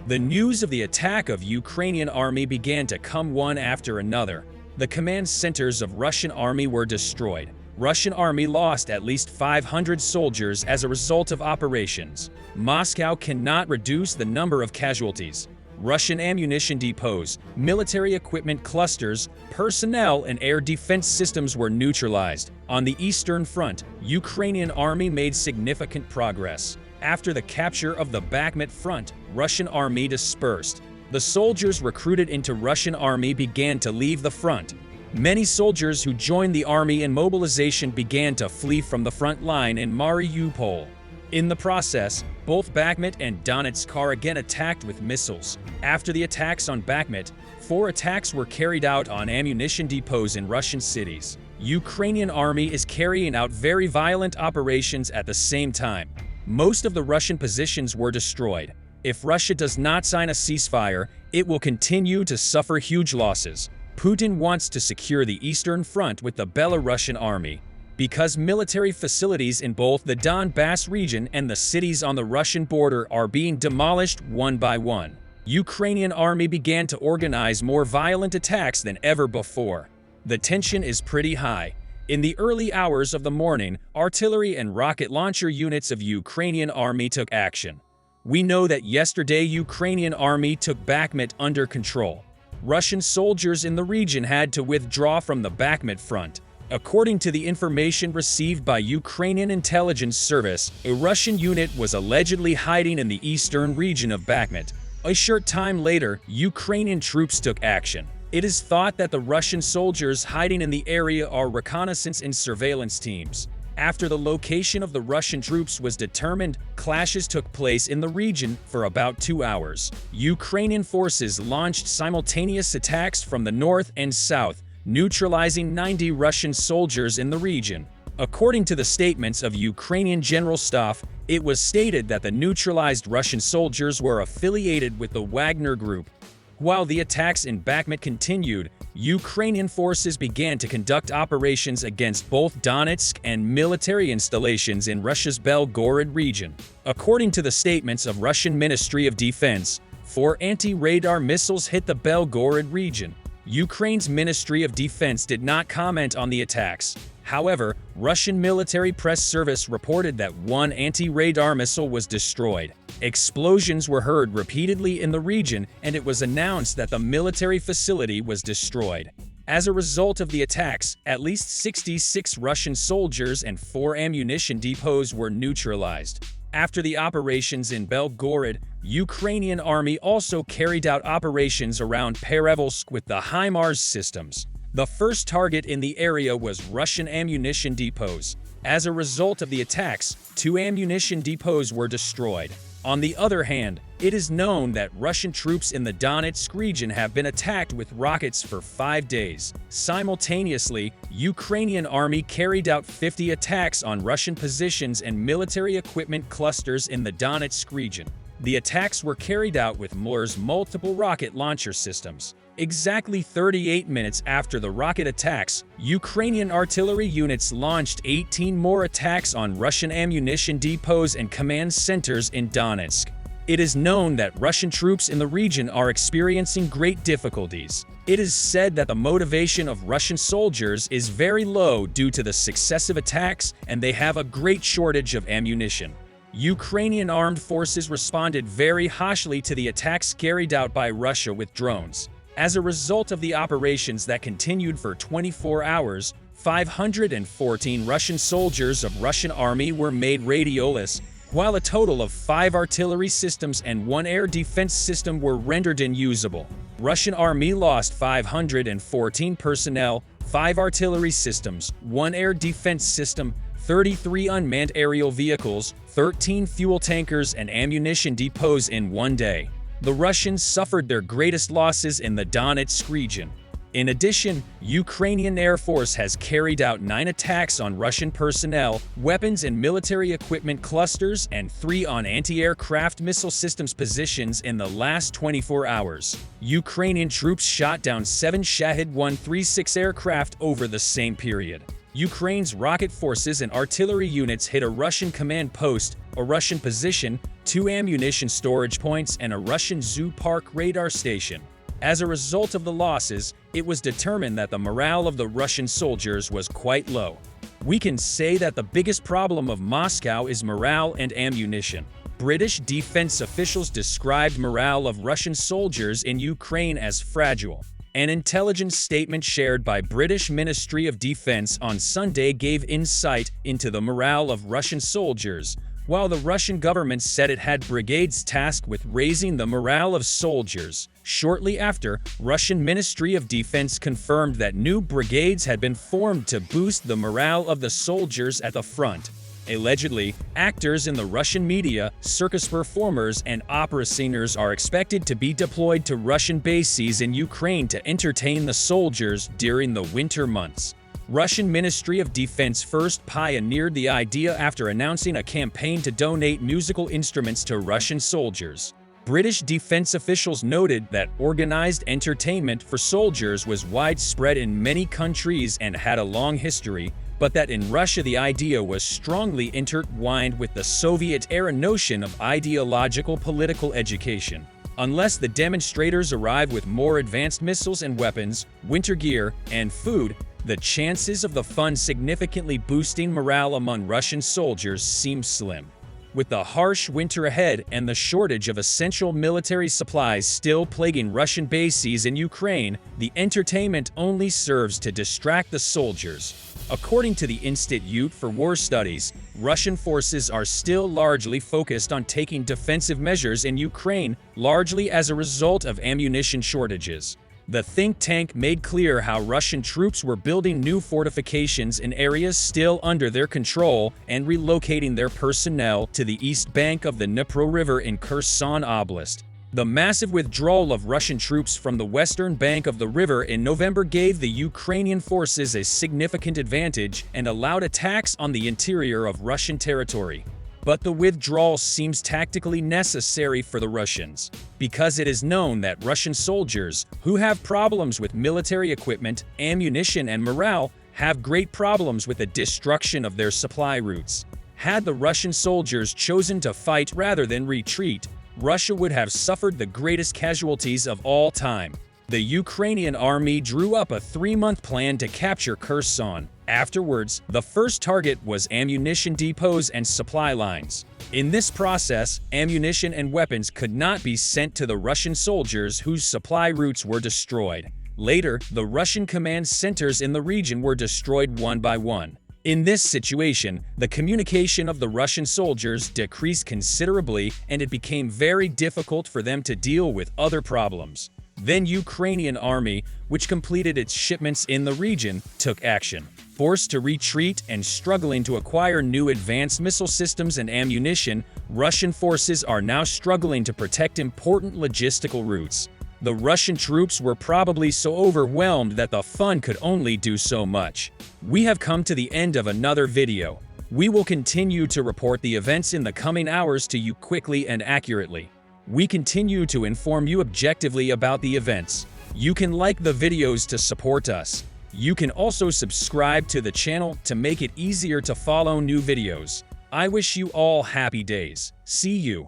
The news of the attack of Ukrainian army began to come one after another. The command centers of Russian army were destroyed. Russian army lost at least 500 soldiers as a result of operations. Moscow cannot reduce the number of casualties. Russian ammunition depots, military equipment clusters, personnel, and air defense systems were neutralized. On the Eastern Front, Ukrainian army made significant progress. After the capture of the Bakhmut front, Russian army dispersed. The soldiers recruited into Russian army began to leave the front. Many soldiers who joined the army in mobilization began to flee from the front line in Mariupol. In the process, both Bakhmut and Donetsk are again attacked with missiles. After the attacks on Bakhmut, 4 attacks were carried out on ammunition depots in Russian cities. Ukrainian army is carrying out very violent operations at the same time. Most of the Russian positions were destroyed. If Russia does not sign a ceasefire, it will continue to suffer huge losses. Putin wants to secure the Eastern Front with the Belarusian army. Because military facilities in both the Donbass region and the cities on the Russian border are being demolished one by one, Ukrainian army began to organize more violent attacks than ever before. The tension is pretty high. In the early hours of the morning, artillery and rocket launcher units of Ukrainian army took action. We know that yesterday Ukrainian army took Bakhmut under control. Russian soldiers in the region had to withdraw from the Bakhmut front. According to the information received by Ukrainian intelligence service, a Russian unit was allegedly hiding in the eastern region of Bakhmut. A short time later, Ukrainian troops took action. It is thought that the Russian soldiers hiding in the area are reconnaissance and surveillance teams. After the location of the Russian troops was determined, clashes took place in the region for about 2 hours. Ukrainian forces launched simultaneous attacks from the north and south, neutralizing 90 Russian soldiers in the region. According to the statements of Ukrainian General Staff, it was stated that the neutralized Russian soldiers were affiliated with the Wagner Group. While the attacks in Bakhmut continued, Ukrainian forces began to conduct operations against both Donetsk and military installations in Russia's Belgorod region. According to the statements of Russian Ministry of Defense, 4 anti-radar missiles hit the Belgorod region. Ukraine's Ministry of Defense did not comment on the attacks. However, Russian military press service reported that 1 anti-radar missile was destroyed. Explosions were heard repeatedly in the region, and it was announced that the military facility was destroyed. As a result of the attacks, at least 66 Russian soldiers and 4 ammunition depots were neutralized. After the operations in Belgorod, Ukrainian army also carried out operations around Perevolsk with the HIMARS systems. The first target in the area was Russian ammunition depots. As a result of the attacks, 2 ammunition depots were destroyed. On the other hand, it is known that Russian troops in the Donetsk region have been attacked with rockets for 5 days. Simultaneously, Ukrainian army carried out 50 attacks on Russian positions and military equipment clusters in the Donetsk region. The attacks were carried out with MLRS multiple rocket launcher systems. Exactly 38 minutes after the rocket attacks, Ukrainian artillery units launched 18 more attacks on Russian ammunition depots and command centers in Donetsk. It is known that Russian troops in the region are experiencing great difficulties. It is said that the motivation of Russian soldiers is very low due to the successive attacks, and they have a great shortage of ammunition. Ukrainian armed forces responded very harshly to the attacks carried out by Russia with drones. As a result of the operations that continued for 24 hours, 514 Russian soldiers of Russian army were made radioless, while a total of 5 artillery systems and 1 air defense system were rendered unusable. Russian army lost 514 personnel, 5 artillery systems, 1 air defense system, 33 unmanned aerial vehicles, 13 fuel tankers, and ammunition depots in 1 day. The Russians suffered their greatest losses in the Donetsk region. In addition, Ukrainian Air Force has carried out 9 attacks on Russian personnel, weapons and military equipment clusters, and 3 on anti-aircraft missile systems positions in the last 24 hours. Ukrainian troops shot down 7 Shahed 136 aircraft over the same period. Ukraine's rocket forces and artillery units hit a Russian command post, a Russian position, 2 ammunition storage points, and a Russian zoo park radar station. As a result of the losses, it was determined that the morale of the Russian soldiers was quite low. We can say that the biggest problem of Moscow is morale and ammunition. British defense officials described morale of Russian soldiers in Ukraine as fragile. An intelligence statement shared by British Ministry of Defense on Sunday gave insight into the morale of Russian soldiers, while the Russian government said it had brigades tasked with raising the morale of soldiers. Shortly after, Russian Ministry of Defense confirmed that new brigades had been formed to boost the morale of the soldiers at the front. Allegedly, actors in the Russian media, circus performers, and opera singers are expected to be deployed to Russian bases in Ukraine to entertain the soldiers during the winter months. Russian Ministry of Defense first pioneered the idea after announcing a campaign to donate musical instruments to Russian soldiers. British defense officials noted that organized entertainment for soldiers was widespread in many countries and had a long history, but that in Russia the idea was strongly intertwined with the Soviet-era notion of ideological political education. Unless the demonstrators arrive with more advanced missiles and weapons, winter gear, and food, the chances of the fund significantly boosting morale among Russian soldiers seem slim. With the harsh winter ahead and the shortage of essential military supplies still plaguing Russian bases in Ukraine, the entertainment only serves to distract the soldiers. According to the Institute for War Studies, Russian forces are still largely focused on taking defensive measures in Ukraine, largely as a result of ammunition shortages. The think tank made clear how Russian troops were building new fortifications in areas still under their control and relocating their personnel to the east bank of the Dnipro River in Kherson Oblast. The massive withdrawal of Russian troops from the western bank of the river in November gave the Ukrainian forces a significant advantage and allowed attacks on the interior of Russian territory. But the withdrawal seems tactically necessary for the Russians, because it is known that Russian soldiers, who have problems with military equipment, ammunition, and morale, have great problems with the destruction of their supply routes. Had the Russian soldiers chosen to fight rather than retreat, Russia would have suffered the greatest casualties of all time. The Ukrainian army drew up a 3-month plan to capture Kherson. Afterwards, the first target was ammunition depots and supply lines. In this process, ammunition and weapons could not be sent to the Russian soldiers whose supply routes were destroyed. Later, the Russian command centers in the region were destroyed one by one. In this situation, the communication of the Russian soldiers decreased considerably and it became very difficult for them to deal with other problems. Then Ukrainian army, which completed its shipments in the region, took action. Forced to retreat and struggling to acquire new advanced missile systems and ammunition, Russian forces are now struggling to protect important logistical routes. The Russian troops were probably so overwhelmed that the fund could only do so much. We have come to the end of another video. We will continue to report the events in the coming hours to you quickly and accurately. We continue to inform you objectively about the events. You can like the videos to support us. You can also subscribe to the channel to make it easier to follow new videos. I wish you all happy days. See you.